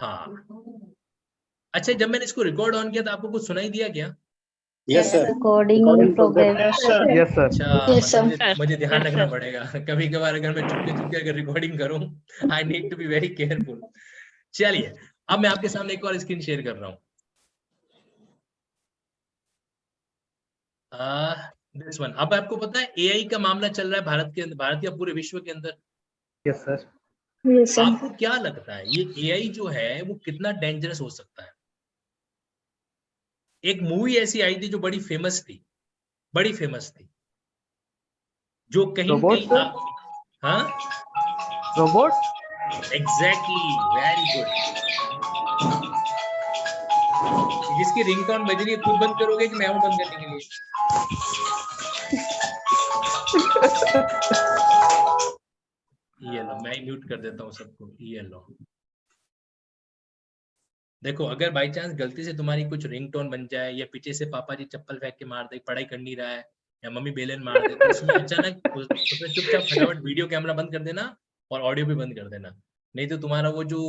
हाँ अच्छा, जब मैंने इसको रिकॉर्ड ऑन किया तो आपको कुछ सुनाई दिया क्या? Yes sir, recording in progress. Yes sir. अच्छा मतलब मुझे ध्यान रखना पड़ेगा कभी कभार अगर मैं चुपके चुपके अगर रिकॉर्डिंग करूं, I need to be very careful. चलिए अब मैं आपके सामने एक और स्क्रीन शेयर कर रहा हूं। This one. अब आपको पता है एआई का मामला चल रहा है भारत के अंदर, भारत या पूरे विश्व के अंदर। Yes sir. आपको क्या लगता है ये एआई जो है वो कितना डेंजरस हो सकता है? एक मूवी ऐसी आई थी जो बड़ी फेमस थी, बड़ी फेमस थी, जो कहीं न रोबोट कहीं सर? हाँ रोबोट? Exactly, very good. जिसकी रिंगटोन बज रही है, खुद बंद करोगे कि मैं हूं बंद करने के लिए? ये लो, मैं म्यूट कर देता हूँ सबको। ये लो देखो, अगर बाई चांस गलती से तुम्हारी कुछ रिंगटोन बन जाए या पीछे से पापा जी चप्पल फेंक के मार दे, पढ़ाई कर नहीं रहा है, या मम्मी बेलन मार दे, तो उसमें अचानक उसमें चुपचाप फटाफट वीडियो कैमरा बंद कर देना और ऑडियो भी बंद कर देना, नहीं तो तुम्हारा वो जो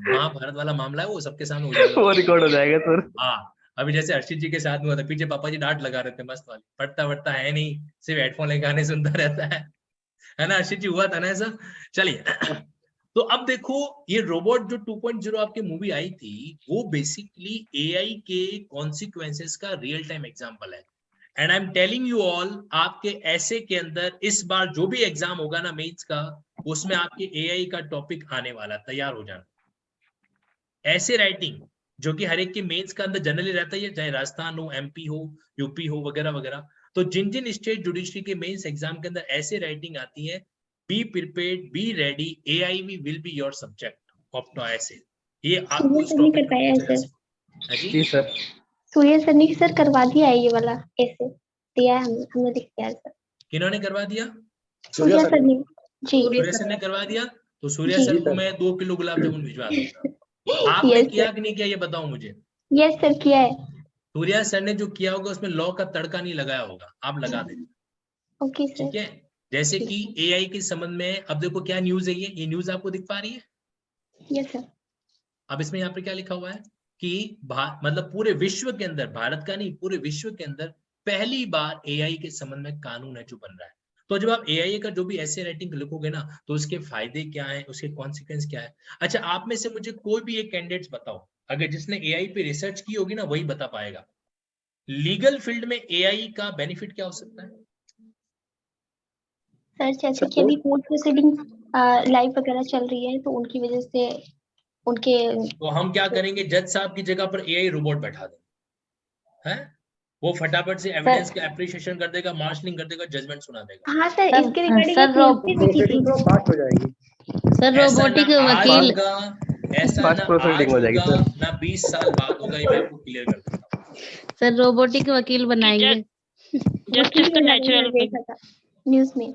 महाभारत वाला मामला है वो सबके सामने उजागर वो रिकॉर्ड हो जाएगा सर। हाँ, अभी जैसे अर्षित जी के साथ में हुआ था, पीछे पापा जी डांट लगा रहे थे मस्त वाली, पढ़ता वढ़ता है नहीं, सिर्फ हेडफोन लेके गाने सुनता रहता है ना अर्षित जी, हुआ था ना ऐसा? चलिए तो अब देखो, ये रोबोट जो 2.0 आपकी मूवी आई थी, वो बेसिकली एआई के कॉन्सिक्वेंसेस का रियल टाइम एग्जांपल है। And I am telling you all, आपके ऐसे के अंदर इस बार जो भी एग्जाम होगा ना मेंस का, उसमें आपके एआई का टॉपिक आने वाला, तैयार हो जाना। ऐसे राइटिंग जो कि हर एक के मेंस का अंदर जनरली रहता है, चाहे राजस्थान हो, एमपी हो, यूपी हो, वगैरह वगैरह, तो जिन जिन स्टेट जुडिशरी के मेंस एग्जाम के अंदर ऐसे राइटिंग आती है, be prepared, be ready, AI will be your subject of to ऐसे। ये आपको इस टॉपिक में पूछेगा सर। जी सर। सूर्य सर ने सर करवा दिया है ये वाला, ऐसे दिया है हमने लिख दिया है सर। किन्होंने करवा दिया? सूर्य सर ने जी, सूर्य सर ने करवा दिया, तो सूर्य सर को मैं 2 किलो गुलाब जामुन भिजवा दूंगा। आपने किया कि नहीं किया ये बताओ मुझे। यस सर किया है। सूर्या सर ने जो किया होगा उसमें लॉ का तड़का नहीं लगाया होगा, आप लगा देना। Okay sir. ठीक है, जैसे कि एआई के संबंध में अब देखो क्या न्यूज है, ये न्यूज आपको दिख पा रही है? Yes sir. अब इसमें यहाँ पे क्या लिखा हुआ है कि मतलब पूरे विश्व के अंदर, भारत का नहीं पूरे विश्व के अंदर पहली बार एआई के संबंध में कानून है जो बन रहा है। तो जब आप एआई का जो भी ऐसे राइटिंग लिखोगे ना, तो उसके फायदे क्या है, उसके कॉन्सिक्वेंस क्या है। अच्छा, आप में से मुझे कोई भी एक कैंडिडेट बताओ, अगर जिसने एआई पे रिसर्च की होगी ना वही बता पाएगा, लीगल फील्ड में एआई का बेनिफिट क्या हो सकता है? सर जैसे कि अभी कोर्ट प्रोसीडिंग लाइव वगैरह चल रही है, तो उनकी वजह से उनके, तो हम क्या करेंगे, जज साहब की जगह पर एआई रोबोट बैठा देंगे, हैं? वो फटाफट से एविडेंस का एप्रिशिएशन कर देगा, मार्शलिंग कर देगा, जजमेंट सुना देगा। हाँ सर, इसके रिगार्डिंग सर फास्ट हो जाएगी। सर रोबोटिक वकील, ऐसा फास्ट ना प्रोसीडिंग आज हो जाएगी होगा सर। ना 20 साल बाद होगा, ये मैं आपको क्लियर कर देता हूँ। सर रोबोटिक वकील बनाएंगे। जस्टिस तो नेचुरल देखा था न्यूज में।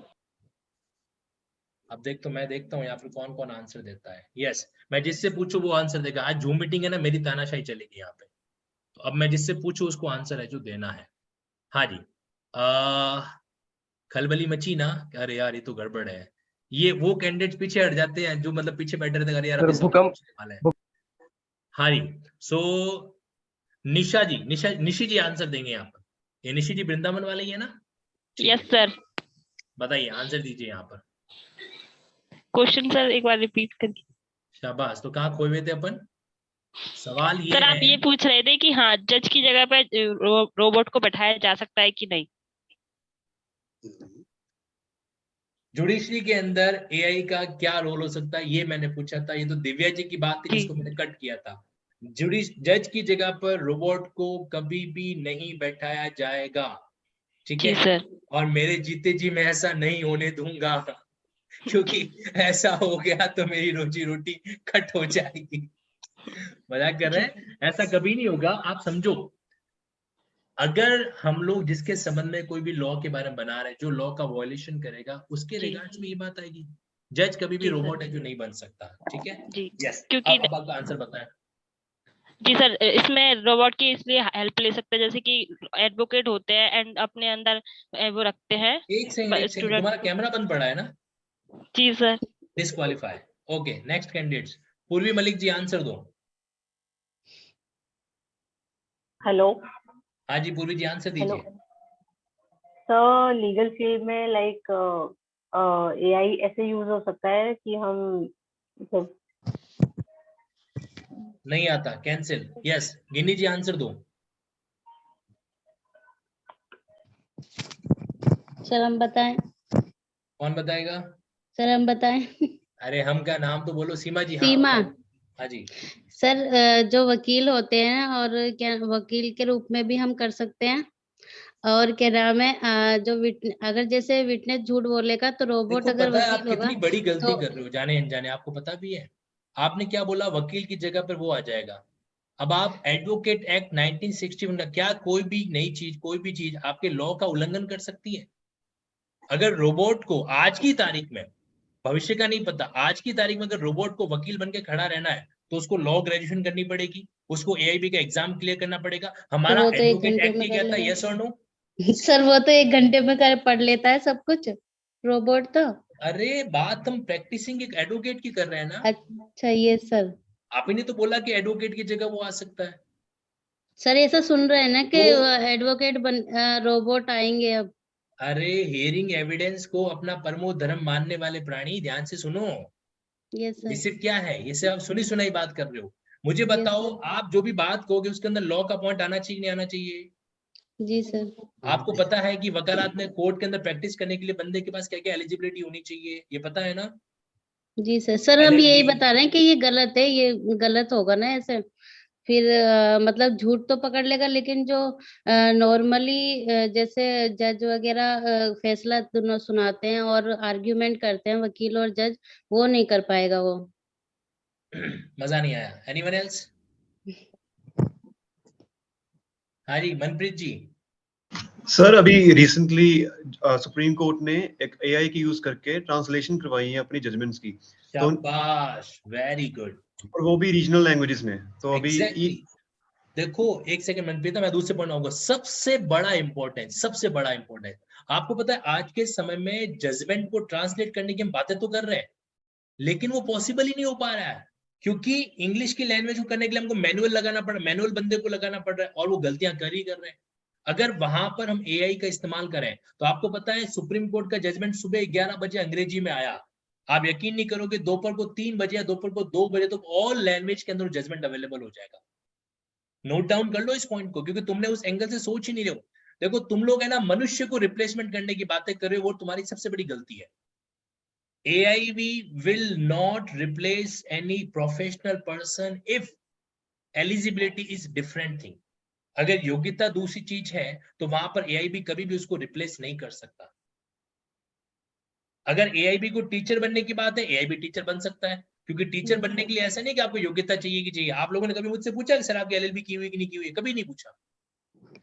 अब देख, तो मैं देखता हूँ यहाँ पे कौन कौन आंसर देता है। यस, मैं जिससे पूछूं वो आंसर देगा। आज जूम मीटिंग है ना, मेरी तानाशाही चलेगी यहाँ पे, तो अब मैं जिससे पूछूं उसको आंसर है जो देना है। हाँ जी, खलबली मची ना, अरे यार ये तो गड़बड़ है, ये वो कैंडिडेट पीछे हट जाते हैं जो मतलब पीछे बैठे रहते हैं, अरे यार अभी सवाल पूछने वाला है। हाँ जी, सो निशा जी, निशी जी आंसर देंगे यहाँ पर। ये निशी जी वृंदावन वाले ही है ना? Yes sir. बताइए, आंसर दीजिए यहाँ पर। क्वेश्चन सर एक बार रिपीट करिए। शाबाश, तो कहाँ खोए हुए थे अपन? सवाल ये सर है, आप ये पूछ रहे थे कि हाँ जज की जगह पे रोबोट को बैठाया जा सकता है कि नहीं। जुडिशरी के अंदर एआई का क्या रोल हो सकता है, ये मैंने पूछा था। ये तो दिव्या जी की बात थी जिसको मैंने कट किया था। जज की जगह पर रोबोट को कभी भी नहीं बैठाया जाएगा, ठीक है? सर। और मेरे जीते जी मैं ऐसा नहीं होने दूंगा, क्योंकि ऐसा हो गया तो मेरी रोजी रोटी कट हो जाएगी। मजाक कर रहे हैं, ऐसा कभी नहीं होगा। आप समझो, अगर हम लोग जिसके संबंध में कोई भी लॉ के बारे में बना रहे हैं, जो लॉ का वॉयलेशन करेगा उसके रिगार्ड्स में ये बात आएगी। जज कभी भी रोबोट है जो नहीं बन सकता, ठीक है? जी यस, क्योंकि अब आपका आंसर बताएं। जी सर, इसमें रोबोट की इसलिए हेल्प ले सकते हैं जैसे कि एडवोकेट होते हैं एंड अपने अंदर वो रखते हैं। एक सेकंड, तुम्हारा कैमरा बंद पड़ा है ना? जी sir. Disqualify. Okay, next candidates. Purvi Malik ji answer दो। हेलो हाँ जी पूर्वी जी आंसर हेलो दीजिए। सर, लीगल फील्ड में लाइक एआई ऐसे यूज हो सकता है कि हम मतलब नहीं आता, cancel. Yes Ginni ji answer दो। सर हम बताएं? कौन बताएगा? सर हम बताएं? अरे हम का नाम तो बोलो। सीमा जी। हाँ सीमा। बताओ। हाँ जी। सर जो वकील होते हैं और क्या वकील के रूप में भी हम कर सकते हैं। और क्या नाम है जो अगर जैसे विटनेस झूठ बोलेगा तो रोबोट देखो अगर पता है आप वकील होगा कितनी बड़ी गलती तो कर रहे हो जाने अनजाने, आपको पता भी है। आपने क्या बोला, वकील की जगह पर वो आ जाएगा। अब आप एडवोकेट एक्ट 1961 का क्या कोई भी नई चीज, कोई भी चीज आपके लॉ का उल्लंघन कर सकती है? अगर रोबोट को आज की तारीख में, भविष्य का नहीं पता, आज की तारीख में अगर रोबोट को वकील बन के खड़ा रहना है तो उसको लॉ ग्रेजुएशन करनी पड़ेगी, उसको एआईबी का एग्जाम क्लियर करना पड़ेगा। तो हमारा वो तो 1 एडवोकेट घंटे एक्ट में ये कर कहता है, यस लेगा। और नो? सर वो तो 1 घंटे में कर पढ़ लेता है सब कुछ रोबोट तो। अरे बात हम प्रैक्टिसिंग एक एडवोकेट की कर रहे हैं ना। अच्छा ये सर। आप ही ने तो बोला कि एडवोकेट की जगह वो आ सकता है। सर ऐसा सुन रहे हैं ना कि तो एडवोकेट रोबोट आएंगे अब। अरे हियरिंग एविडेंस को अपना परमो धर्म मानने वाले प्राणी ध्यान से सुनो। ये ये सर। सिर्फ क्या है, ये सिर्फ आप सुनी सुनाई बात कर रहे हो। मुझे ये बताओ, सर। आप जो भी बात कहोगे उसके अंदर लॉ का पॉइंट आना चाहिए नहीं आना चाहिए? जी सर। आपको पता है कि वकालत में कोर्ट के अंदर प्रैक्टिस करने के लिए बंदे के पास क्या क्या एलिजिबिलिटी होनी चाहिए, ये पता है ना? जी सर। सर हम यही एलएलबी। बता रहे हैं कि ये गलत है, ये गलत होगा ना ऐसे। फिर मतलब झूठ तो पकड़ लेगा लेकिन जो नॉर्मली जैसे जज वगैरह फैसला सुनाते हैं और आर्ग्यूमेंट करते हैं वकील और जज, वो नहीं कर पाएगा वो। मजा नहीं आया? Anyone else? हाँ जी मनप्रीत जी। सर अभी रिसेंटली सुप्रीम कोर्ट ने एक एआई की यूज करके ट्रांसलेशन करवाई है अपनी जजमेंट्स की, तो शाबाश, वेरी गुड। और वो भी रीजनल लैंग्वेजेस में। तो अभी एग्जैक्टली। देखो एक सेकंड मनप्रीत, मैं दूसरे पॉइंट आऊंगा। सबसे बड़ा इंपॉर्टेंट, सबसे बड़ा इंपॉर्टेंट, आपको पता है आज के समय में जजमेंट को ट्रांसलेट करने की हम बातें तो कर रहे हैं, लेकिन वो पॉसिबल ही नहीं हो पा रहा है, क्योंकि इंग्लिश की लैंग्वेज को करने के लिए हमको मैनुअल लगाना पड़ रहा है, मैनुअल बंदे को लगाना पड़ रहा है, और वो गलतियां कर ही कर रहे हैं। अगर वहां पर हम एआई का इस्तेमाल करें तो आपको पता है सुप्रीम कोर्ट का जजमेंट सुबह 11 बजे अंग्रेजी में आया, आप यकीन नहीं करोगे दोपहर को 3 बजे या दोपहर को 2 बजे तक ऑल लैंग्वेज के अंदर जजमेंट अवेलेबल हो जाएगा। नोट डाउन कर लो इस पॉइंट को, क्योंकि तुमने उस एंगल से सोच ही नहीं रहे हो। देखो तुम लोग है ना मनुष्य को रिप्लेसमेंट करने की बातें कर रहे हो, वो तुम्हारी सबसे बड़ी गलती है। AIV will not replace any professional person if eligibility is different thing। अगर योग्यता दूसरी चीज है तो वहां पर AIB कभी भी उसको रिप्लेस नहीं कर सकता। अगर AIB को टीचर बनने की बात है, AIB टीचर बन सकता है, क्योंकि टीचर बनने के लिए ऐसा नहीं कि आपको योग्यता चाहिए कि चाहिए। आप लोगों ने कभी मुझसे पूछा कि सर आपकी LLB की हुई कि नहीं की हुई? कभी नहीं पूछा।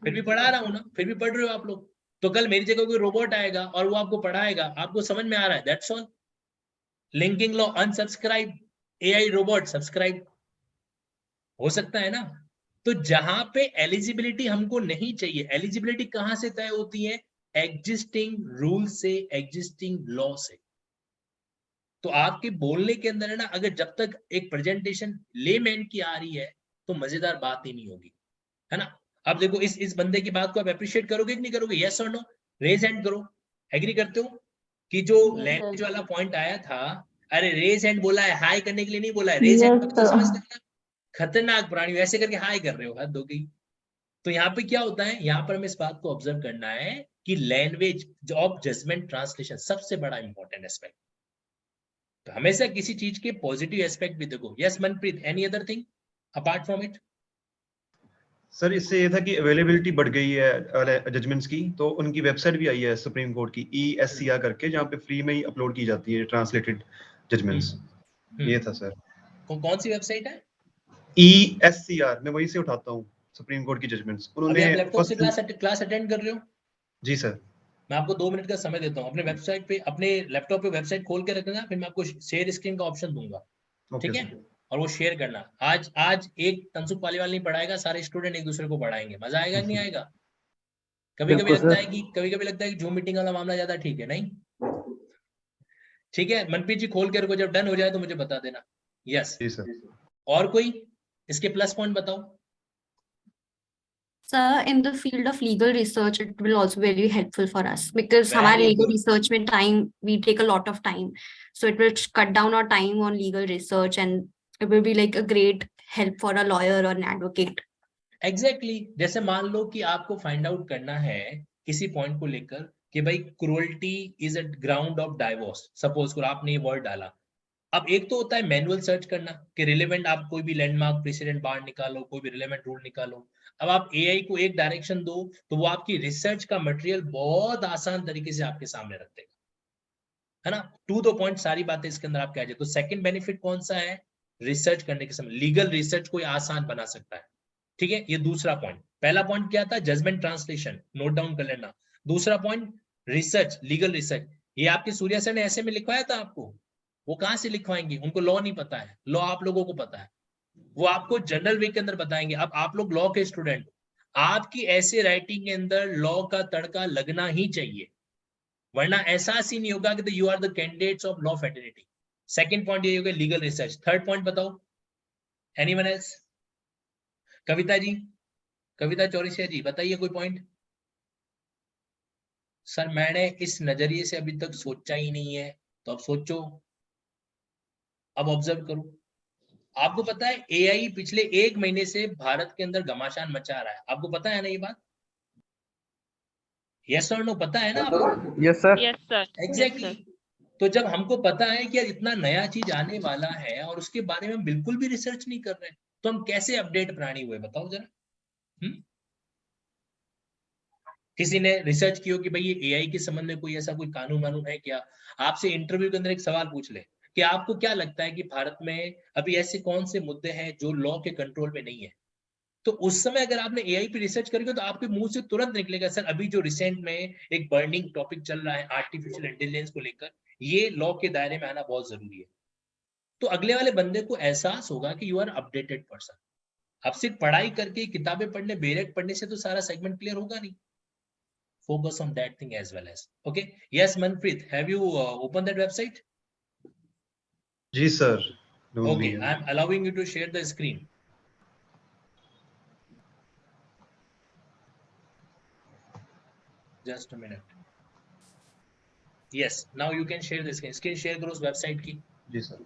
फिर भी पढ़ा रहा हूं ना, फिर भी पढ़ रहे हो आप लोग। तो कल मेरी जगह कोई रोबोट आएगा और वो आपको पढ़ाएगा, आपको समझ में आ रहा है, that's all. Linking law unsubscribe, AI robot subscribe, हो सकता है ना? तो जहां पे एलिजिबिलिटी हमको नहीं चाहिए, एलिजिबिलिटी कहां से तय होती है? एग्जिस्टिंग रूल से, एग्जिस्टिंग लॉ से। तो आपके बोलने के अंदर है ना, अगर जब तक एक प्रेजेंटेशन लेमैन की आ रही है तो मजेदार बात ही नहीं होगी, है ना? अब देखो इस बंदे की बात को आप अप्रिशिएट करोगे कि नहीं करोगे? यस और नो? रेज हैंड करो। एग्री करते हो कि जो यस लैंग्वेज सर। वाला पॉइंट आया था, अरे रेज हैंड बोला है, हाई करने के लिए नहीं बोला है, रेज हैंड यस मतलब तो समझते हो ना? खतरनाक प्राणी, ऐसे करके हाई कर रहे हो, हद हो गई। तो यहाँ पे क्या होता है, यहाँ पर हमें इस बात को ऑब्जर्व करना है कि लैंग्वेज ऑफ जजमेंट ट्रांसलेशन सबसे बड़ा इंपॉर्टेंट एस्पेक्ट। तो हमेशा किसी चीज के पॉजिटिव एस्पेक्ट भी देखो। Yes Manpreet, any other thing apart from it? Sir इससे ये था कि अवेलेबिलिटी बढ़ गई है जजमेंट्स की, तो उनकी वेबसाइट भी आई है सुप्रीम कोर्ट की ESCR करके, जहाँ पे फ्री में ही अपलोड की जाती है ट्रांसलेटेड जजमेंट्स। ये था सर। कौन सी वेबसाइट है? ESCR, मैं वहीं से उठाता हूँ सुप्रीम कोर्ट की जजमेंट्स। अभी उन्होंने आप लैपटॉप से फर्स्ट क्लास अटेंड कर रहे हो? जी सर। मैं आपको 2 मिनट का समय देता हूँ, अपने वेबसाइट पे, अपने लैपटॉप पे वेबसाइट खोल के रखना, फिर मैं आपको शेयर स्क्रीन का ऑप्शन दूंगा, ओके ठीक है? सर। और वो शेयर करना। आज एक तनसुख पालीवाल नहीं पढ़ाएगा, सारे स्टूडेंट एक दूसरे को पढ़ाएंगे। मजा आएगा कि नहीं आएगा? कभी कभी बिल्कुल लगता सर। है कि जूम मीटिंग वाला मामला ज्यादा ठीक है, नहीं? ठीक है मनप्रीत जी, खोल के रखो, जब डन हो जाए तो मुझे बता देना। यस जी सर। और कोई इसके प्लस पॉइंट बताओ। Sir, in the field of legal research, it will also be very helpful for us because हमारे Very legal good. research में time, we take a lot of time. So it will cut down our time on legal research and it will be like a great help for a lawyer or an advocate. Exactly जैसे मान लो कि आपको find out करना है किसी point को लेकर कि भाई cruelty is a ground of divorce, suppose करो आपने ये वर्ड डाला। अब एक तो होता है मैनुअल सर्च करना कि रिलेवेंट आप कोई भी लैंडमार्क प्रेसिडेंट बार निकालो, कोई भी रिलेवेंट रूल निकालो। अब आप एआई को एक डायरेक्शन दो तो वो आपकी रिसर्च का मटेरियल बहुत आसान तरीके से आपके सामने रख देगा, है ना। टू द पॉइंट सारी बातें इसके अंदर आपके आ जाए। तो सेकंड बेनिफिट कौन सा है? रिसर्च करने के समय लीगल रिसर्च को आसान बना सकता है, ठीक है। ये दूसरा पॉइंट। पहला पॉइंट क्या था? जजमेंट ट्रांसलेशन, नोट डाउन कर लेना। दूसरा पॉइंट रिसर्च, लीगल रिसर्च। ये आपके सूर्या सर ने ऐसे में लिखवाया था आपको, वो कहां से लिखवाएंगे? उनको लॉ नहीं पता है, लॉ आप लोगों को पता है, वो आपको जनरल वे के अंदर बताएंगे। अब आप लोग लॉ के स्टूडेंट, आपकी ऐसे राइटिंग के अंदर लॉ का तड़का लगना ही चाहिए, वरना एहसास ही नहीं होगा कि you are the candidates of law fraternity. Second point ये होगा लीगल रिसर्च। थर्ड पॉइंट बताओ, एनीवन एल्स? कविता जी, कविता चौरसिया जी बताइए कोई पॉइंट। सर मैंने इस नजरिए से अभी तक सोचा ही नहीं है, तो अब सोचो, अब ऑब्जर्व करो। आपको पता है एआई पिछले 1 महीने से भारत के अंदर घमासान मचा रहा है, आपको पता है ना ये बात? यस और नो, पता है ना आपको? Yes sir. Yes sir, exactly. तो जब हमको पता है कि यार इतना नया चीज आने वाला है और उसके बारे में हम बिल्कुल भी रिसर्च नहीं कर रहे, तो हम कैसे अपडेट प्राणी हुए बताओ जरा। किसी ने रिसर्च की हो कि भाई ये एआई के संबंध में कोई ऐसा कोई कानून वानून है क्या? आपसे इंटरव्यू के अंदर एक सवाल पूछ ले कि आपको क्या लगता है कि भारत में अभी ऐसे कौन से मुद्दे हैं जो लॉ के कंट्रोल में नहीं है, तो उस समय अगर आपने एआई पे रिसर्च करेंगे तो आपके मुंह से तुरंत निकलेगा सर अभी जो रिसेंट में एक बर्निंग टॉपिक चल रहा है आर्टिफिशियल इंटेलिजेंस को लेकर, ये लॉ के दायरे में आना बहुत जरूरी है। तो अगले वाले बंदे को एहसास होगा कि यू आर अपडेटेड पर्सन। अब सिर्फ पढ़ाई करके किताबें पढ़ने, बेरेक पढ़ने से तो सारा सेगमेंट क्लियर होगा नहीं। Focus on that thing as well as. Okay. Yes, Manpreet, have you opened that website? जी sir. Okay, I'm allowing you to share the screen. Just a minute. Yes, now you can share the screen. Screen share करो उस website की। जी sir.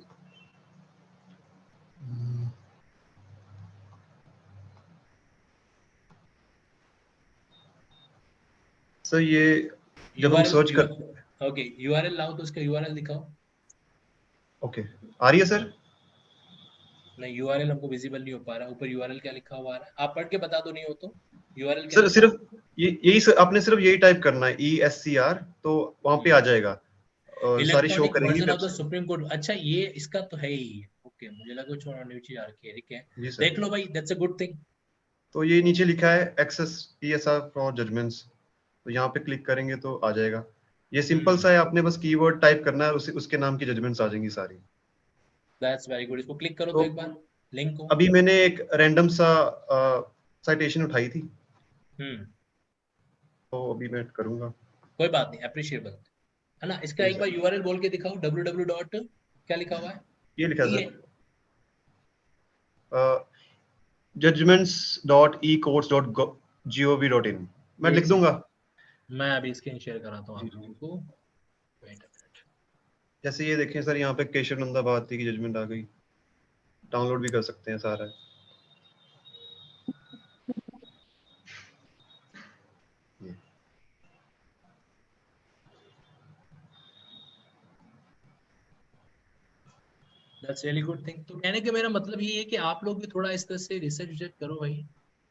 Sir ये जब हम search कर, okay URL लाओ तो उसका यूआरएल दिखाओ। ओके आ रही है सर? नहीं यूआरएल हमको विजिबल नहीं हो पा रहा, ऊपर यूआरएल क्या लिखा हुआ है? आप पढ़ के बता दो, नहीं हो तो यूआरएल क्या? सर सिर्फ यही सर, आपने सिर्फ यही टाइप करना है ESCR, तो वहां पे आ जाएगा और सारी शो करेंगी सुप्रीम कोर्ट। अच्छा ये इसका तो है ही। ओके मुझे लगा कुछ और न्यू चीज आ रही है, ठीक है जी सर। देख लो भाई, दैट्स अ गुड थिंग। तो ये नीचे लिखा है एक्सेस PSR फॉर जजमेंट्स, तो यहाँ पे क्लिक करेंगे तो आ जाएगा। ये सिंपल सा है, आपने बस कीवर्ड टाइप करना है, उसके नाम की जजमेंट्स आ जाएंगी सारी। That's very good. इसको क्लिक करो तो तो एक बार लिंक को। अभी मैंने एक रैंडम सा साइटेशन उठाई थी, तो अभी मैं करूंगा। कोई बात नहीं, अप्रिशिएबल है ना। इसका एक बार यूआरएल बोल के दिखाओ, www. क्या लिखा हुआ है? ये लिखा है सर judgments.ecourts.gov.in, मैं लिख दूंगा। मैं अभी स्क्रीन शेयर कराता हूँ आप लोगों को। Wait a minute. जैसे ये देखें सर, यहाँ पे केशव भारती की जजमेंट आ गई, डाउनलोड भी कर सकते हैं सारा। That's really good thing. तो कहने का मेरा मतलब ये है कि आप लोग भी थोड़ा इस तरह से रिसर्च करो भाई,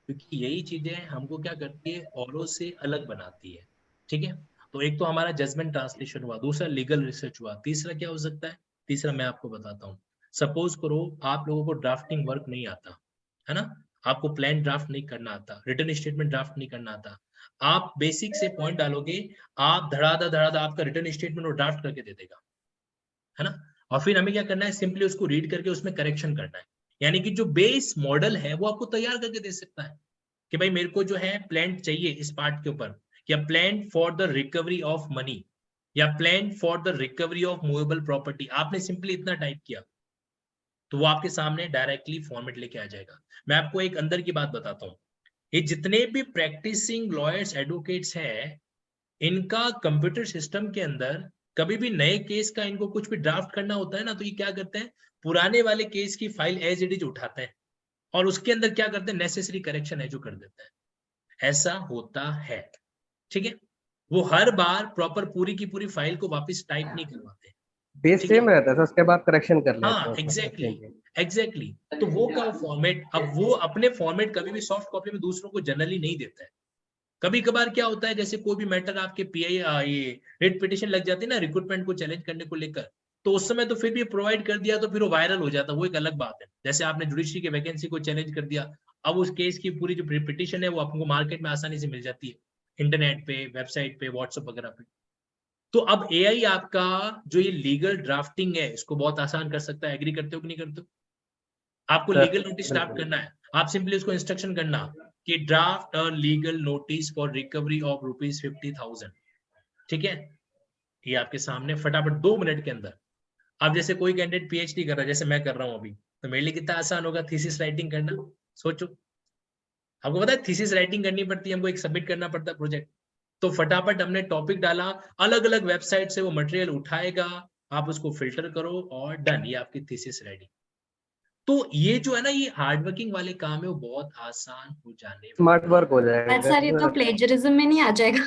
क्योंकि यही चीजें हमको क्या करती है, औरों से अलग बनाती है, ठीक है। तो एक तो हमारा जजमेंट ट्रांसलेशन हुआ, दूसरा लीगल रिसर्च हुआ, तीसरा क्या हो सकता है? तीसरा मैं आपको बताता हूँ। सपोज करो आप लोगों को ड्राफ्टिंग वर्क नहीं आता है ना, आपको प्लान ड्राफ्ट नहीं करना आता, रिटर्न स्टेटमेंट ड्राफ्ट नहीं करना आता, आप बेसिक से पॉइंट डालोगे, आप धड़ाधा आपका रिटर्न स्टेटमेंट और ड्राफ्ट करके दे देगा, है ना। और फिर हमें क्या करना है, सिंपली उसको रीड करके उसमें करेक्शन करना है। यानी कि जो बेस मॉडल है वो आपको तैयार करके दे सकता है कि भाई मेरे को जो है प्लान चाहिए इस पार्ट के ऊपर, या plan for the recovery of money, या plan for the recovery of movable property. आपने सिंपली इतना टाइप किया, तो वो आपके सामने डायरेक्टली फॉर्मेट लेके आ जाएगा। मैं आपको एक अंदर की बात बताता हूँ, ये जितने भी प्रैक्टिसिंग लॉयर्स एडवोकेट्स हैं, इनका कंप्यूटर सिस्टम के अंदर कभी भी नए केस का इनको कुछ भी ड्राफ्ट करना होता है ना, तो ये क्या करते हैं, पुराने वाले केस की फाइल एज इट इज उठाते हैं और उसके अंदर क्या करते हैं, नेसेसरी करेक्शन है जो कर देते हैं। ऐसा होता है, ठीक है। वो हर बार प्रॉपर पूरी की पूरी फाइल को वापस टाइप नहीं करवाते। बेस ठीक है? सेम रहता है सर, उसके बाद करेक्शन कर लेते हैं हाँ, उसमें। एग्जैक्टली। तो वो का फॉर्मेट, अब वो अपने फॉर्मेट कभी भी सॉफ्ट कॉपी में दूसरों को जनरली नहीं देता है। कभी कभार क्या होता है, जैसे कोई भी मैटर आपके पीआई ये रिट पिटीशन लग जाती है ना रिक्रूटमेंट को चैलेंज करने को लेकर, तो उस समय तो फिर भी प्रोवाइड कर दिया तो फिर वो वायरल हो जाता है, वो एक अलग बात है। जैसे आपने जुडिशरी की वैकेंसी को चैलेंज कर दिया, अब उस केस की पूरी जो पिटीशन है वो आपको मार्केट में आसानी से मिल जाती है, इंटरनेट पे, वेबसाइट पे, व्हाट्सएप वगैरह पे। तो अब एआई आपका जो ये लीगल ड्राफ्टिंग है इसको बहुत आसान कर सकता है। एग्री करते हो कि नहीं करते हो? आपको सर, लीगल नोटिस ड्राफ्ट करना है, आप सिंपली उसको इंस्ट्रक्शन करना कि draft a legal notice for recovery of ₹50,000, ठीक है। ये आपके सामने फटाफट 2 मिनट के अंदर। अब जैसे कोई कैंडिडेट पीएचडी कर रहा है, जैसे मैं कर रहा हूं अभी, तो मेरे लिए कितना आसान होगा थीसिस राइटिंग करना। सोचो, आपको पता है थीसिस राइटिंग करनी पड़ती है, हमको एक सबमिट करना पड़ता है प्रोजेक्ट। तो फटाफट हमने टॉपिक डाला, अलग अलग वेबसाइट से वो मटेरियल उठाएगा, आप उसको फिल्टर करो और डन, ये आपकी थीसिस रेडी। तो ये जो है ना, ये हार्डवर्किंग वाले काम है, वो बहुत आसान हो जाने स्मार्ट वर्क हो जाएगा सर ये तो प्लेजरिज्म में नहीं आ जाएगा?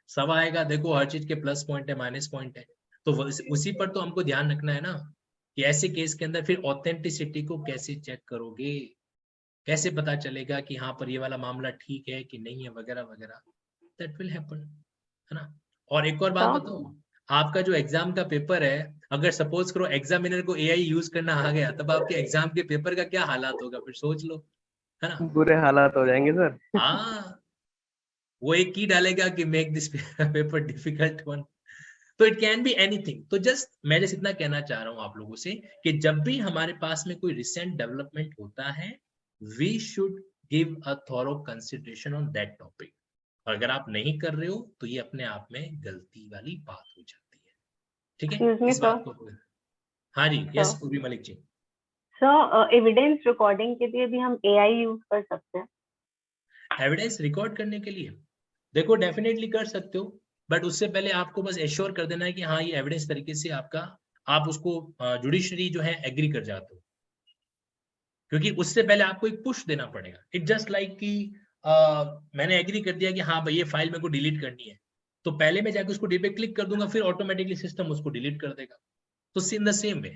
सब आएगा। देखो, हर चीज के प्लस पॉइंट है, माइनस पॉइंट है, तो उसी पर तो हमको ध्यान रखना है ना कि ऐसे केस के अंदर फिर ऑथेंटिसिटी को कैसे चेक करोगे, कैसे पता चलेगा कि हाँ पर ये वाला मामला ठीक है कि नहीं है, वगैरह वगैरह। दैट विल हैपन, है ना। और एक और बात बताओ, आपका जो एग्जाम का पेपर है, अगर सपोज करो एग्जामिनर को एआई यूज करना आ गया, तब आपके एग्जाम के पेपर का क्या हालात होगा, फिर सोच लो, है ना। बुरे हालात हो जाएंगे सर। हाँ, वो एक की डालेगा कि make this paper difficult one. तो इट कैन बी एनीथिंग। तो जस्ट मैं जस्ट इतना कहना चाह रहा हूँ आप लोगों से कि जब भी हमारे पास में कोई रिसेंट डेवलपमेंट होता है, we should give a thorough consideration on that topic. और अगर आप नहीं कर रहे हो तो ये अपने आप में गलती वाली बात हो जाती है, ठीक है। Excuse me, इस बात sir. को, हाँ जी, यस पूर्वी मलिक जी। सर एविडेंस रिकॉर्डिंग के लिए भी हम एआई यूज कर सकते हैं? एविडेंस रिकॉर्ड करने के लिए देखो डेफिनेटली कर सकते हो, बट उससे पहले आपको बस एश्योर कर देना है कि हाँ ये एविडेंस तरीके से आपका, आप उसको जुडिशरी जो है एग्री कर जाते हो, क्योंकि उससे पहले आपको एक पुश देना पड़ेगा। इट जस्ट लाइक कि मैंने एग्री कर दिया कि हाँ भाई ये फाइल मेरे को डिलीट करनी है, तो पहले मैं जाकर उसको डी पे क्लिक कर दूंगा, फिर ऑटोमेटिकली सिस्टम उसको डिलीट कर देगा। तो इन द सेम वे,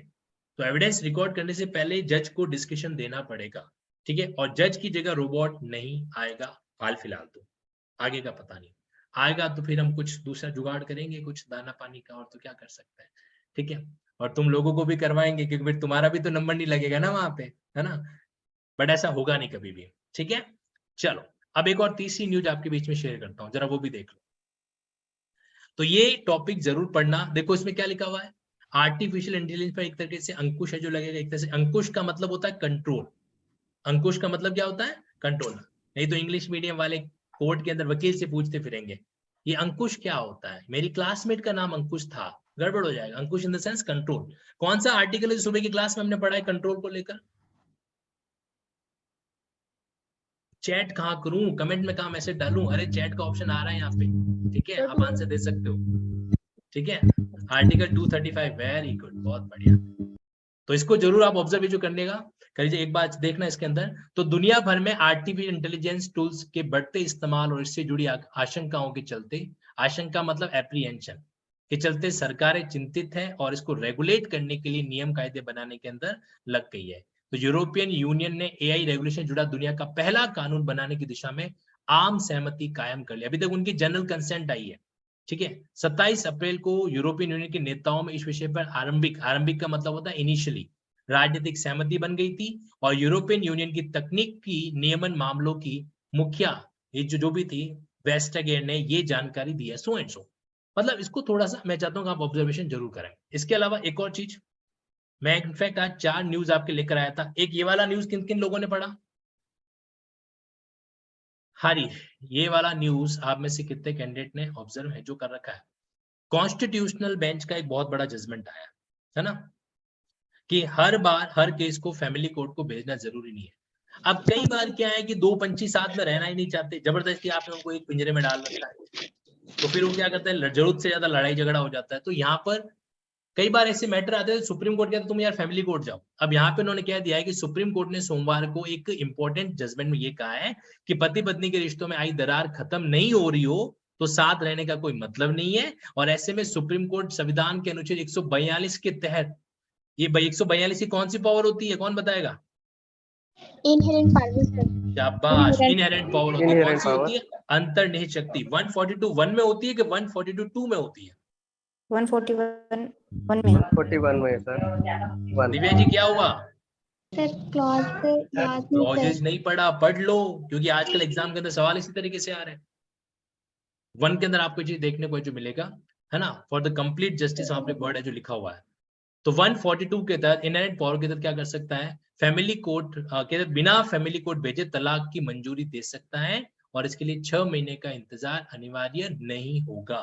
तो एविडेंस रिकॉर्ड करने से पहले जज को डिस्कशन देना पड़ेगा, ठीक है। और जज की जगह रोबोट नहीं आएगा हाल फिलहाल, तो आगे का पता नहीं, आएगा तो फिर हम कुछ दूसरा जुगाड़ करेंगे, कुछ दाना पानी का, और तो क्या कर सकते हैं, ठीक है। और तुम लोगों को भी करवाएंगे, क्योंकि फिर तुम्हारा भी तो नंबर नहीं लगेगा ना वहां पे, है ना। बट ऐसा होगा नहीं कभी भी, ठीक है। चलो, अब एक और तीसरी न्यूज आपके बीच में शेयर करता हूँ, जरा वो भी देख लो। तो ये टॉपिक जरूर पढ़ना। देखो इसमें क्या लिखा हुआ है, आर्टिफिशियल इंटेलिजेंस पर एक तरीके से अंकुश है जो लगेगा। एक तरह से अंकुश का मतलब होता है कंट्रोल। अंकुश का मतलब क्या होता है, कंट्रोल। नहीं तो इंग्लिश मीडियम वाले कोर्ट के अंदर वकील से पूछते फिरेंगे ये अंकुश क्या होता है, मेरी क्लासमेट का नाम अंकुश था, गड़बड़ हो जाएगा। अंकुश इन द सेंस कंट्रोल। कौन सा आर्टिकल है सुबह की क्लास में हमने पढ़ा है कंट्रोल को लेकर? चैट कहाँ करूं, कमेंट में कहाँ मैसेज डालूं? अरे चैट का ऑप्शन आ रहा है यहाँ पे, ठीक है, आप आंसर दे सकते हो, ठीक है। आर्टिकल 235, वेरी गुड, बहुत बढ़िया। तो इसको जरूर आप ऑब्जर्व जो करने का करिए। एक बात देखना इसके अंदर, तो दुनिया भर में आर्टिफिशियल इंटेलिजेंस टूल्स के बढ़ते इस्तेमाल और इससे जुड़ी आशंकाओं के चलते, आशंका मतलब एप्रीहेंशन के चलते सरकारें चिंतित है और इसको रेगुलेट करने के लिए नियम कायदे बनाने के अंदर लग गई है। तो यूरोपियन यूनियन ने एआई रेगुलेशन जुड़ा दुनिया का पहला कानून बनाने की दिशा में आम सहमति कायम कर लिया। अभी तक उनकी जनरल कंसेंट आई है, ठीक है। 27 अप्रैल को यूरोपियन यूनियन के नेताओं में इस विषय पर आरंभिक का मतलब होता है इनिशियली, राजनीतिक सहमति बन गई थी। और यूरोपियन यूनियन की तकनीक की नियमन मामलों की मुखिया ये जो भी थी वेस्टगेर ने ये जानकारी दी है, सो एंड सो। मतलब इसको थोड़ा सा मैं चाहता हूँ कि आप ऑब्जर्वेशन जरूर करें। इसके अलावा एक और चीज, मैं इनफैक्ट आज 4 न्यूज आपके लेकर आया था। एक ये वाला न्यूज किन किन लोगों ने पढ़ा? हारी, ये वाला न्यूज आप में से कितने कैंडिडेट ने ऑब्जर्व है जो कर रखा है? कॉन्स्टिट्यूशनल बेंच का एक बहुत बड़ा जजमेंट आया है ना, कि हर बार हर केस को फैमिली कोर्ट को भेजना जरूरी नहीं है। अब कई बार क्या है कि दो पंछी साथ में रहना ही नहीं चाहते, जबरदस्ती आपने उनको एक पिंजरे में डाल रखा है, तो फिर वो क्या करते हैं, जरूरत से ज्यादा लड़ाई झगड़ा हो जाता है। तो यहाँ पर कई बार ऐसे मैटर आते हैं, सुप्रीम कोर्ट कहता है तुम यार फैमिली कोर्ट जाओ। अब यहाँ पे उन्होंने क्या दिया है कि सुप्रीम कोर्ट ने सोमवार को एक इंपॉर्टेंट जजमेंट में ये कहा है कि पति पत्नी के रिश्तों में आई दरार खत्म नहीं हो रही हो तो साथ रहने का कोई मतलब नहीं है। और ऐसे में सुप्रीम कोर्ट संविधान के अनुच्छेद 142 के तहत, ये 142 की कौन सी पावर होती है, कौन बताएगा? Inherent power sir. शाबाश, इनहेरेंट पावर होती है। कौन सी होती है? अंतर्निहित शक्ति। 142 1 में होती है कि 142 2 में होती है? 141 1 में 141 में सर। 1 दिव्या जी क्या हुआ? सर क्लॉज पे याद नहीं क्लॉजेस सर। नहीं पढ़ा, पढ़ लो, क्योंकि आजकल एग्जाम के अंदर सवाल इसी तरीके से आ रहे हैं। 1 के अंदर आपको चीज देखने को जो मिलेगा है ना, फॉर द कंप्लीट जस्टिस वहां पे वर्ड है जो लिखा हुआ है। तो 142 के तहत इनहेरेंट पावर के तहत क्या कर सकता है, फैमिली कोर्ट के तहत बिना फैमिली कोर्ट भेजे तलाक की मंजूरी दे सकता है, और इसके लिए 6 महीने का इंतजार अनिवार्य नहीं होगा।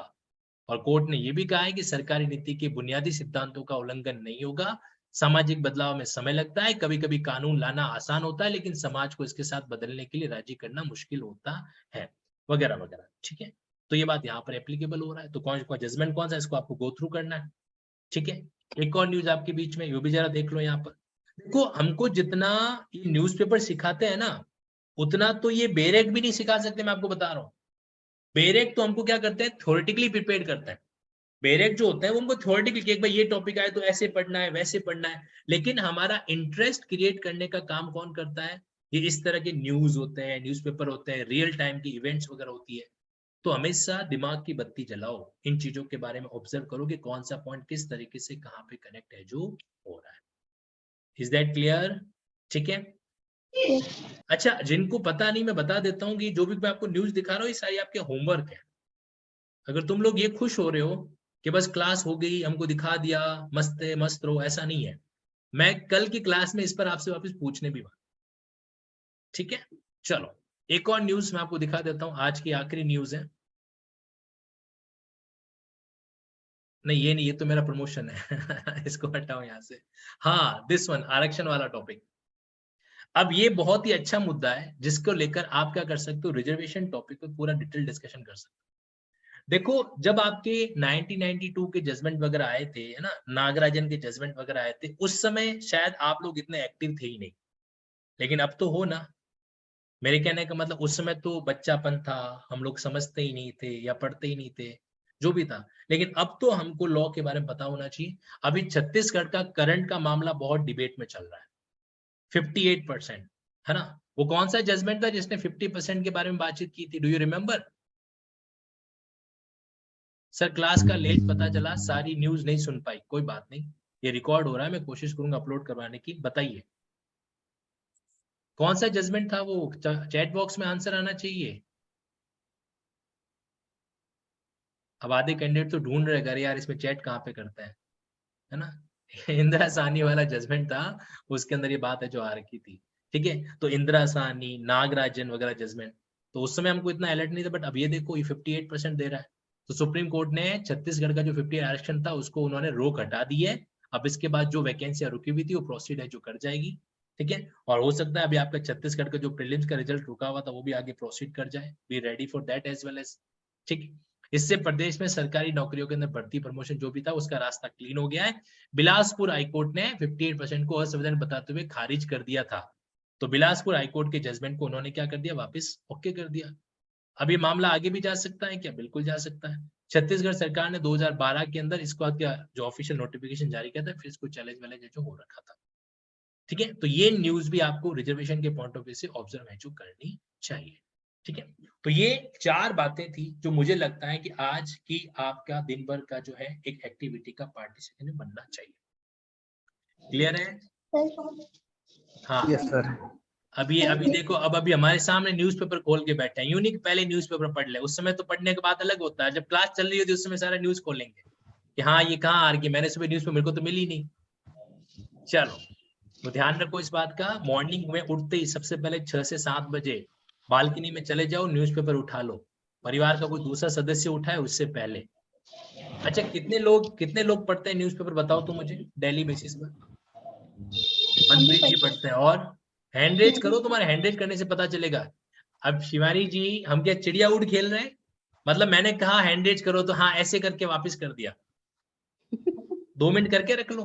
और कोर्ट ने यह भी कहा है कि सरकारी नीति के बुनियादी सिद्धांतों का उल्लंघन नहीं होगा। सामाजिक बदलाव में समय लगता है, कभी कभी कानून लाना आसान होता है, लेकिन समाज को इसके साथ बदलने के लिए राजी करना मुश्किल होता है, वगैरह वगैरह। ठीक है, तो ये बात यहाँ पर एप्लीकेबल हो रहा है। तो कौन जजमेंट कौन सा, इसको आपको गो थ्रू करना है। ठीक है, एक और न्यूज आपके बीच में, ये भी जरा देख लो। यहाँ पर देखो, हमको जितना ये न्यूज़पेपर सिखाते हैं ना, उतना तो ये बेरेक भी नहीं सिखा सकते, मैं आपको बता रहा हूँ। बेरेक तो हमको क्या करते हैं, थ्योरेटिकली प्रिपेयर करते हैं। बेरेक जो होता है वो हमको थ्योरेटिकली, एक भाई ये टॉपिक आए तो ऐसे पढ़ना है वैसे पढ़ना है, लेकिन हमारा इंटरेस्ट क्रिएट करने का काम कौन करता है? ये इस तरह के न्यूज होते हैं, न्यूज़पेपर होते हैं, रियल टाइम की इवेंट्स वगैरह होती है। तो हमेशा दिमाग की बत्ती जलाओ, इन चीजों के बारे में ऑब्जर्व करो कि कौन सा पॉइंट किस तरीके से कहाँ पे कनेक्ट है जो हो रहा है। Is that clear? ठीक है, अच्छा, जिनको पता नहीं मैं बता देता हूँ कि जो भी मैं आपको न्यूज दिखा रहा हूँ ये सारी आपके होमवर्क है। अगर तुम लोग ये खुश हो रहे हो कि बस क्लास हो गई, हमको दिखा दिया, मस्त है, मस्त रहो, ऐसा नहीं है। मैं कल की क्लास में इस पर आपसे वापस पूछने भी वाला। ठीक है, चलो एक और न्यूज मैं आपको दिखा देता हूँ, आज की आखिरी न्यूज है। नहीं ये नहीं, ये तो मेरा प्रमोशन है इसको हटाओ यहाँ से। हाँ, दिस वन, आरक्षण वाला टॉपिक। अब ये बहुत ही अच्छा मुद्दा है जिसको लेकर आप क्या कर सकते हो, रिजर्वेशन टॉपिक पे पूरा डिटेल डिस्कशन कर सकते हो। देखो, जब आपके 1992 के जजमेंट वगैरह आए थे, है ना, नागराजन के जजमेंट वगैरह आए थे, उस समय शायद आप लोग इतने एक्टिव थे ही नहीं, लेकिन अब तो हो ना। मेरे कहने का मतलब, उस समय तो बच्चापन था, हम लोग समझते ही नहीं थे या पढ़ते ही नहीं थे, जो भी था, लेकिन अब तो हमको लॉ के बारे में पता होना चाहिए। अभी छत्तीसगढ़ का करंट का मामला बहुत डिबेट में चल रहा है, 58%, है ना। वो कौन सा जजमेंट था जिसने 50% के बारे में बातचीत की थी, do you remember? Sir class का लेट पता चला, सारी न्यूज नहीं सुन पाई, कोई बात नहीं, ये रिकॉर्ड हो रहा है, मैं कोशिश करूंगा अपलोड करवाने की। बताइए कौन सा जजमेंट था वो, चैट बॉक्स में आंसर आना चाहिए। अब आधे कैंडिडेट तो ढूंढ रहे हैं यार इसमें चैट कहाँ पे करता है ना। इंदिरा साहनी वाला जजमेंट था, उसके अंदर ये बात है जो आ रखी थी। ठीक है, तो इंदिरा साहनी, नागराजन वगैरह जजमेंट, तो उस समय हमको इतना अलर्ट नहीं था, बट अब ये देखो ये 58% दे रहा है। तो सुप्रीम कोर्ट ने छत्तीसगढ़ का जो 58 आरक्षण था उसको उन्होंने रोक हटा दी है। अब इसके बाद जो वैकेंसियां रुकी हुई थी वो प्रोसीड है जो कर जाएगी। ठीक है, और हो सकता है अभी आपका छत्तीसगढ़ का जो प्रीलिम्स का रिजल्ट रुका हुआ था वो भी आगे प्रोसीड कर जाए, be ready for that as well as. ठीक, इससे प्रदेश में सरकारी नौकरियों के अंदर भर्ती प्रमोशन जो भी था उसका रास्ता क्लीन हो गया है। बिलासपुर हाईकोर्ट ने 58% को असंवैधानिक बताते हुए खारिज कर दिया था, तो बिलासपुर हाईकोर्ट के जजमेंट को उन्होंने क्या कर दिया, वापस ओके कर दिया। अब ये मामला आगे भी जा सकता है क्या? बिल्कुल जा सकता है। छत्तीसगढ़ सरकार ने 2012 के अंदर इसको जो ऑफिशियल नोटिफिकेशन जारी किया था, फिर इसको चैलेंज वैलेंज जो हो रखा था। ठीक है, तो ये न्यूज भी आपको रिजर्वेशन के पॉइंट ऑफ व्यू से ऑब्जर्व है जो करनी चाहिए। ठीक है, तो ये 4 बातें थी जो मुझे लगता है कि आज की आपका दिन भर का जो है एक एक्टिविटी का पार्टिसिपेंट बनना चाहिए। क्लियर है? हाँ यस सर। अभी देखो, अब अभी हमारे सामने न्यूज़पेपर खोल के बैठे हैं, यूं नहीं कि पहले न्यूज़पेपर पढ़ ले, उस समय तो पढ़ने के बाद अलग होता है, जब क्लास चल रही होती है उस समय सारा न्यूज खोलेंगे कि हाँ ये कहाँ आ गई, मैंने सुबह न्यूज पे मेरे को तो मिली नहीं। चलो, तो ध्यान रखो इस बात का, मॉर्निंग में उठते ही सबसे पहले 6 से 7 बजे बालकनी में चले जाओ, न्यूज़पेपर उठा लो, परिवार का कोई दूसरा सदस्य उठाए उससे पहले। अच्छा, कितने लोग पढ़ते हैं न्यूज़पेपर, बताओ तो मुझे डेली बेसिस पर। हम भी अंग्रेजी पढ़ते हैं। पढ़ते हैं। और हैंड रेज करो, तुम्हारे हैंड रेज करने से पता चलेगा। अब शिवानी जी, हम क्या चिड़िया उड़ खेल रहे हैं? मतलब मैंने कहा हैंड रेज करो तो हाँ ऐसे करके वापस कर दिया। 2 मिनट करके रख लो,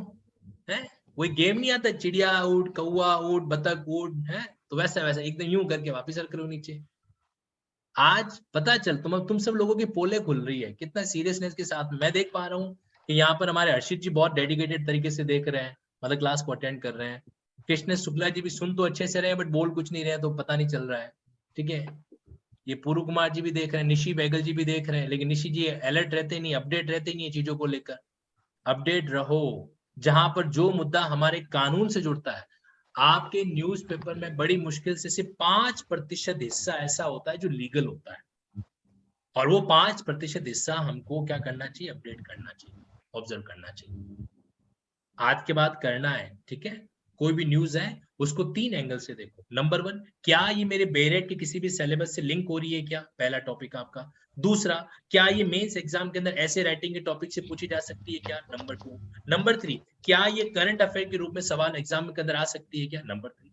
है वही गेम नहीं आता, चिड़िया उड़, कौआ उड़, बतख उड़, है तो वैसा वैसा एकदम यूं करके वापस रख लो नीचे। आज पता चल तुम सब लोगों की पोले खुल रही है, कितना सीरियसनेस के साथ मैं देख पा रहा हूँ कि यहाँ पर हमारे हर्षित जी बहुत डेडिकेटेड तरीके से देख रहे हैं, मतलब क्लास को अटेंड कर रहे हैं। कृष्ण शुक्ला जी भी सुन तो अच्छे से रहे हैं बट बोल कुछ नहीं रहे, तो पता नहीं चल रहा है। ठीक है, ये पूर्व कुमार जी भी देख रहे हैं, निशी बैगल जी भी देख रहे हैं, लेकिन निशी जी अलर्ट रहते नहीं, अपडेट रहते नहीं है चीजों को लेकर। अपडेट रहो, जहां पर जो मुद्दा हमारे कानून से जुड़ता है। आपके न्यूज़पेपर में बड़ी मुश्किल से सिर्फ 5% हिस्सा ऐसा होता है जो लीगल होता है, और वो 5% हिस्सा हमको क्या करना चाहिए, अपडेट करना चाहिए, ऑब्जर्व करना चाहिए। आज के बाद करना है, ठीक है। कोई भी न्यूज है उसको 3 एंगल से देखो। नंबर 1, क्या ये मेरे बेरेट के किसी भी सिलेबस से लिंक हो रही है क्या, पहला टॉपिक आपका। दूसरा, क्या ये मेंस एग्जाम के अंदर ऐसे राइटिंग के टॉपिक से पूछी जा सकती है क्या, नंबर 2। नंबर 3, क्या ये करंट अफेयर के रूप में सवाल एग्जाम के अंदर आ सकती है क्या, नंबर 3।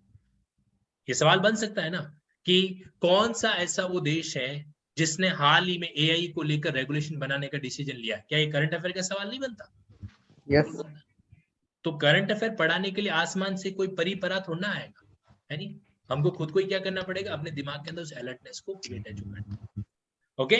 ये सवाल बन सकता है ना कि कौन सा ऐसा वो देश है जिसने हाल ही में एआई को लेकर रेगुलेशन बनाने का डिसीजन लिया, क्या ये करंट अफेयर का सवाल नहीं बनता? यस तो करंट अफेयर पढ़ाने के लिए आसमान से कोई परी परा थोड़ा आएगा, है नहीं। हमको खुद को ही क्या करना पड़ेगा, अपने दिमाग के अंदर उस अलर्टनेस को क्रिएट करना। ओके,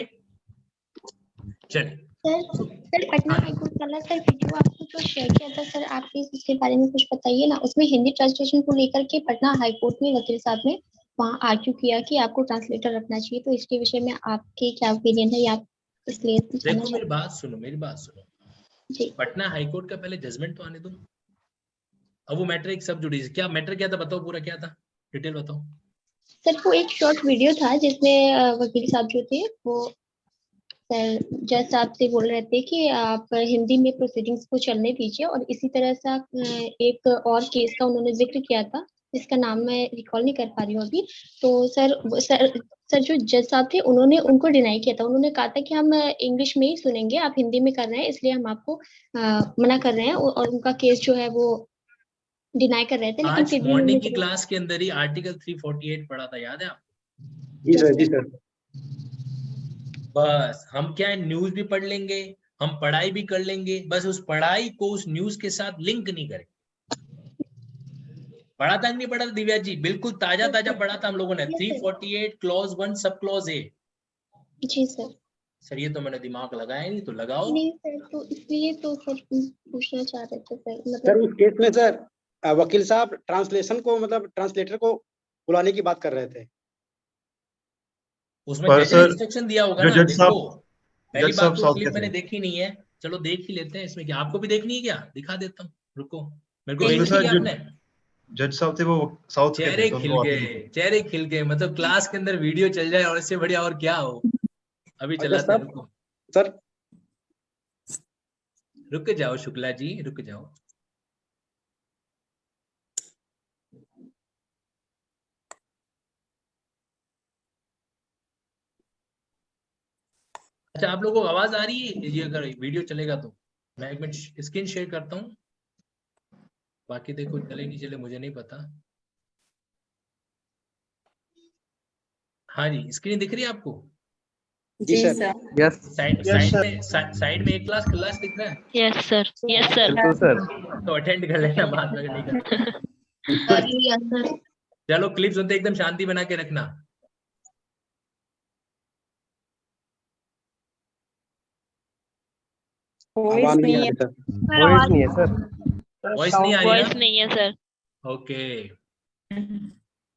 चलिए। सर पटना हाईकोर्ट वाला सर वीडियो आपको जो शेयर किया था सर, आप प्लीज उसके बारे में कुछ बताइए ना। उसमें हिंदी ट्रांसलेशन को लेकर के पटना हाईकोर्ट में वकील साहब ने वहाँ आर्ग्यू किया कि आपको ट्रांसलेटर रखना चाहिए, तो इसके विषय में आपके क्या ओपिनियन है, या आप इसलिए देखो मेरी बात सुनो, मेरी बात सुनो जी। पटना हाईकोर्ट का पहले जजमेंट तो आने दो, अब वो मैटर एक सब जुडिशल, क्या मैटर क्या था बताओ, पूरा क्या था, डिटेल बताओ। सर वो एक शॉर्ट वीडियो था जिसमें वकील साहब जो थे वो सर जज साहब से बोल रहे थे कि आप हिंदी में प्रोसीडिंग्स को चलने दीजिए, और इसी तरह से एक और केस का उन्होंने जिक्र किया था जिसका नाम मैं रिकॉल नहीं कर पा रही हूँ अभी। तो सर जो जज साहब थे उन्होंने उनको डिनाई किया था, उन्होंने कहा था कि हम इंग्लिश में ही सुनेंगे, आप हिंदी में कर रहे हैं इसलिए हम आपको मना कर रहे हैं, और उनका केस जो है वो डिनाई कर रहे थे। लेकिन आज फिर भी मॉर्निंग उन्होंने की क्लास के अंदर ही आर्टिकल 348 पढ़ा था, याद है आपको? जी सर, जी सर। बस हम क्या है, न्यूज भी पढ़ लेंगे, हम पढ़ाई भी कर लेंगे, बस उस पढ़ाई को उस न्यूज के साथ लिंक नहीं करें। पढ़ा था नहीं पढ़ा था दिव्या जी, बिल्कुल ताजा ताजा पढ़ा था हम लोगों ने, 348 क्लॉज 1 सब क्लॉज ए। जी सर। सर ये तो मैंने दिमाग लगाया नहीं, तो लगाओ। नहीं सर, तो इसलिए तो सर पूछना चाह रहे थे सर, सर मतलब उस केस में सर वकील साहब ट्रांसलेशन को, मतलब ट्रांसलेटर को बुलाने की बात कर रहे थे। उसमें पर जज ने सर इंस्ट्रक्शन दिया होगा जो ना। जज देखो साहब पहली जज बात साहब तो साउथ क्लिप के मैंने थे, देखी नहीं है, चलो देख ही लेते हैं। इसमें क्या आपको भी देखनी है क्या, दिखा देता हूँ, रुको। मेरे को उसमें भेजी थी सर क्या जो आपने? जज साहब थे वो साउथ के थे, चेहरे तो खिल उनको आती गए, नहीं थी। चेहरे खिल गए, मतलब क्लास के अंदर वीडियो चल जाए और इससे बढ़िया और क्या हो। अभी अच्छा चलाते हैं, सर, रुको, सर रुक जाओ शुक्ला जी, रुक जाओ। अच्छा आप लोगों को आवाज आ रही है ये, अगर वीडियो चलेगा तो मैं एक मिनट स्क्रीन शेयर करता हूँ, बाकी देखो चले नहीं चले मुझे नहीं पता। हाँ जी, स्क्रीन दिख रही है आपको? जी सर। यस साइड में एक क्लास क्लास दिख रहा है? Yes sir, yes sir. बिल्कुल सर। तो अटेंड कर लेना, बाद में नहीं करना। चलो क्लिप सुनते एकदम शांति बना के रखना। आवाज नहीं आ रही सर। वॉइस नहीं है सर। वॉइस नहीं आ रही वॉइस ना? नहीं है सर। ओके,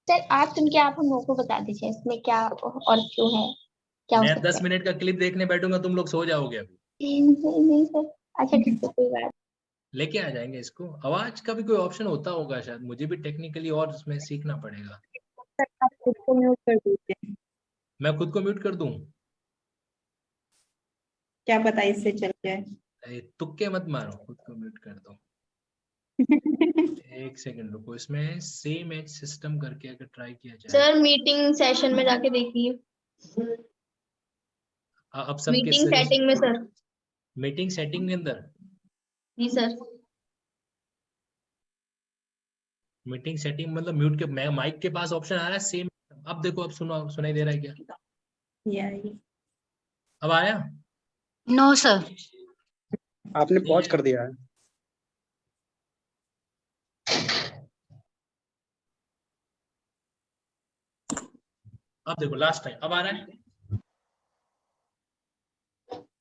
सर आप सुन के आप हम लोगों को बता दीजिए इसमें क्या और क्यों है, क्या हो मैं सकता 10 मिनट का क्लिप देखने बैठूंगा, तुम लोग सो जाओगे अभी। है। नहीं सर, अच्छा ठीक है, कोई बात लेके आ जाएंगे इसको। आवाज का भी कोई ऑप्शन होता होगा शायद, मुझे भी टेक्निकली और इसमें सीखना पड़ेगा। सर आप खुद को म्यूट कर दीजिए, मैं खुद को म्यूट कर दूं? क्या पता इससे चल जाए। अरे तुक्के मत मारो, खुद को म्यूट कर दो। एक सेकंड रुको, इसमें सेम एज सिस्टम करके अगर ट्राई किया जाए। सर मीटिंग सेशन में जाके देखिए, अब सब मीटिंग सेटिंग में सर। मीटिंग सेटिंग के अंदर जी सर। मीटिंग सेटिंग मतलब म्यूट के माइक के पास ऑप्शन आ रहा है सेम। अब देखो, अब सुनाई दे रहा है क्या? अब आया? No sir. आपने पॉज कर दिया है। अब देखो लास्ट टाइम, अब आ रहा है?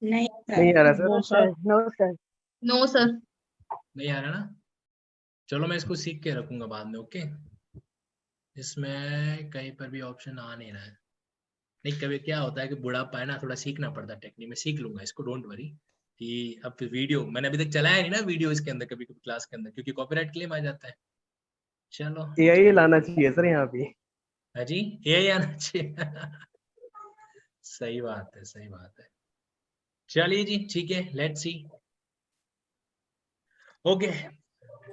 नहीं नहीं आ रहा sir. No sir. No sir. नहीं आ रहा ना? चलो मैं इसको सीख के रखूंगा बाद में। ओके, इसमें कहीं पर भी ऑप्शन आ नहीं रहा है। नहीं, कभी क्या होता है कि बुढ़ापा है ना, थोड़ा सीखना पड़ता है टेक्निक में। सीख लूंगा इसको, डोंट वरी। कि अब वीडियो मैंने अभी तक चलाया नहीं ना वीडियो इसके अंदर, कभी कभी क्लास के अंदर, क्योंकि कॉपीराइट क्लेम आ जाता है। चलो एआई लाना चाहिए सर यहाँ पे। हाँ जी, यही आना चाहिए। सही बात है, सही बात है। चलिए जी, ठीक है, लेट्स सी। ओके,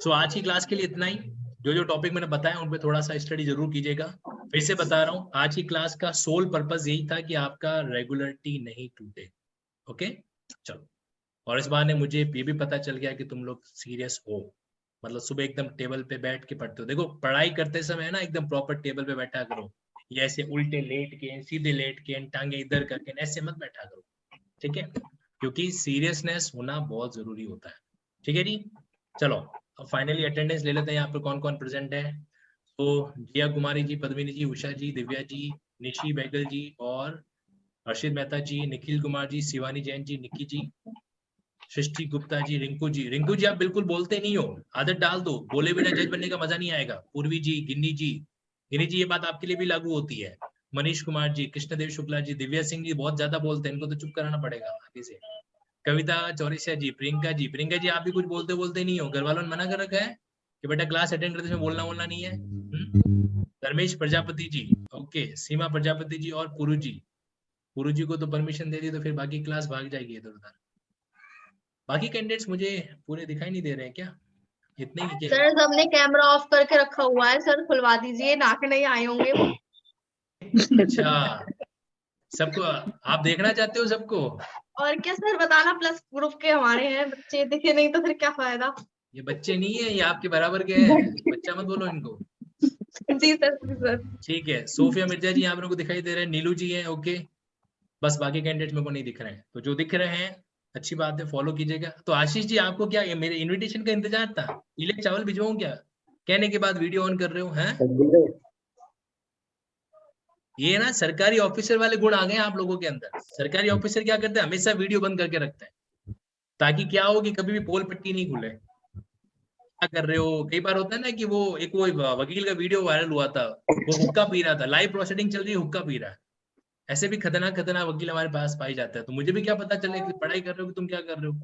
सो आज की क्लास के लिए इतना ही। जो जो टॉपिक मैंने बताया उन पे थोड़ा सा स्टडी जरूर कीजिएगा। फिर से बता रहा हूँ, आज की क्लास का सोल पर्पस यही था कि आपका रेगुलरिटी नहीं टूटे। ओके, चलो। और इस बार ने मुझे ये भी पता चल गया कि तुम लोग सीरियस हो, मतलब सुबह एकदम टेबल पे बैठ के पढ़ते हो। देखो, पढ़ाई करते समय ना एकदम प्रॉपर टेबल पे बैठा करो, ये ऐसे उल्टे लेट के, सीधे लेट के, टांगे इधर करके ऐसे मत बैठा करो, ठीक है? क्योंकि सीरियसनेस होना बहुत जरूरी होता है। ठीक है जी, चलो अब फाइनली अटेंडेंस ले लेते हैं। यहाँ पे कौन कौन प्रेजेंट है? तो जिया कुमारी जी, पद्मिनी जी, उषा जी, दिव्या जी, निशी बैगल जी, और हर्षित मेहता जी, निखिल कुमार जी, शिवानी जैन जी, निक्की जी, सृष्टि गुप्ता जी, रिंकू जी। रिंकू जी आप बिल्कुल बोलते नहीं हो, आदत डाल दो, बोले बिना जज बनने का मजा नहीं आएगा। पूर्वी जी, गिन्नी जी, ये बात आपके लिए भी लागू होती है। मनीष कुमार जी, कृष्णदेव शुक्ला जी, दिव्या सिंह जी बहुत ज्यादा बोलते हैं, इनको तो चुप कराना पड़ेगा आगे से। कविता चौरसिया जी, प्रियंका जी आप भी कुछ बोलते नहीं हो, घर वालों ने मना कर रखा है कि बेटा क्लास अटेंड करते समय बोलना नहीं है। धर्मेश प्रजापति जी, ओके, सीमा प्रजापति जी, और पुरु जी को तो परमिशन दे दी, तो फिर बाकी क्लास भाग जाएगी इधर उधर। बाकी कैंडिडेट्स मुझे पूरे दिखाई नहीं दे रहे हैं क्या? इतने ही क्या? सर सबने कैमरा ऑफ करके रखा हुआ है, सर खुलवा दीजिए, नाक नहीं आए होंगे। अच्छा, सबको आप देखना चाहते हो सबको? और क्या सर, बताना प्लस ग्रुप के हमारे हैं बच्चे, दिखे नहीं तो फिर क्या फायदा। ये बच्चे नहीं है, ये आपके बराबर के हैं, बच्चा मत बोलो इनको। जी सर। ठीक है, सोफिया मिर्जा जी आप लोगों को दिखाई दे रहे हैं, नीलू जी हैं, ओके। बस बाकी कैंडिडेट मेरे को नहीं दिख रहे हैं, तो जो दिख रहे हैं अच्छी बात है, फॉलो कीजिएगा। तो आशीष जी, आपको क्या ये मेरे इनविटेशन का इंतजार था? पीले चावल भिजवाऊं क्या? कहने के बाद वीडियो ऑन कर रहे हो हैं? ये ना सरकारी ऑफिसर वाले गुण आ गए आप लोगों के अंदर। सरकारी ऑफिसर क्या करते हैं, हमेशा वीडियो बंद करके रखते हैं, ताकि क्या हो कि कभी भी पोल पट्टी नहीं खुले। क्या कर रहे हो? कई बार होता है ना कि वो वकील का वीडियो वायरल हुआ था, वो हुक्का पी रहा था, लाइव प्रोसीडिंग चल रही है, हुक्का पी रहा है। ऐसे भी खतरनाक वकील हमारे पास पाई जाता है, तो मुझे भी क्या पता चले कि पढ़ाई कर रहे हो कि तुम क्या कर रहे हो।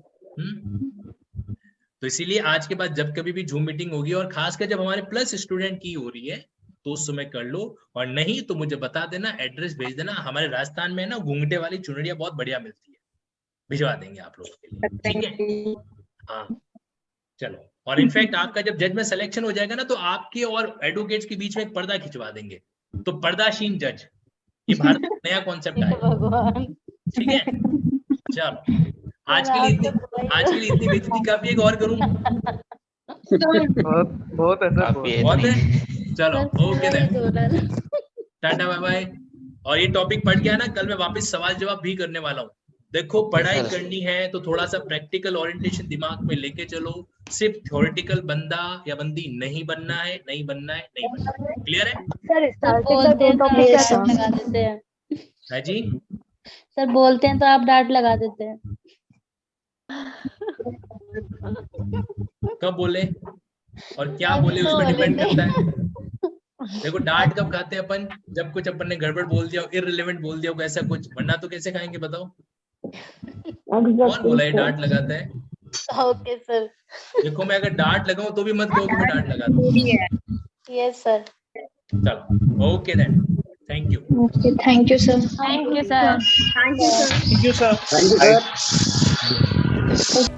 तो इसीलिए आज के बाद जब कभी भी जूम मीटिंग होगी, और खासकर जब हमारे प्लस स्टूडेंट की हो रही है, तो उस समय कर लो, और नहीं तो मुझे बता देना, एड्रेस भेज देना। हमारे राजस्थान में ना घूंघटे वाली चुनरिया बहुत बढ़िया मिलती है, भिजवा देंगे आप लोगों के लिए, ठीक है? हाँ चलो, और इनफैक्ट आपका जब जज में सिलेक्शन हो जाएगा ना, तो आपके और एडवोकेट्स के बीच में एक पर्दा खिंचवा देंगे, तो पर्दाशीन जज, ये भारत में नया कॉन्सेप्ट आया, ठीक है? चलो, आज के लिए इतनी बेइज्जती काफी है, और करूं? बहुत है सर, बहुत है। चलो okay then, tata bye bye. और ये टॉपिक पढ़ के है ना, कल मैं वापस सवाल जवाब भी करने वाला हूँ। देखो, पढ़ाई करनी है तो थोड़ा सा प्रैक्टिकल ओरिएंटेशन दिमाग में लेके चलो, सिर्फ थ्योरेटिकल बंदा या बंदी नहीं बनना है, नहीं बनना है, नहीं बनना है। क्लियर है? सर बोलते हैं तो आप डांट लगा देते हैं। है जी? सर बोलते हैं तो आप डांट लगा देते हैं। कब बोले और क्या बोले उस पर डिपेंड करता है। देखो, डांट कब खाते हैं अपन? जब कुछ अपन ने गड़बड़ बोल दिया, इररिलेवेंट बोल दिया, ऐसा कुछ, वरना तो कैसे खाएंगे बताओ? कौन बोला ये डांट लगाता है? Okay sir. देखो, मैं अगर डांट लगाऊं तो भी मत कहो कि मैं डांट लगाता हूं। Yes sir. चलो okay then, thank you. Okay, thank you sir. Thank you sir. Thank you sir. Thank you sir.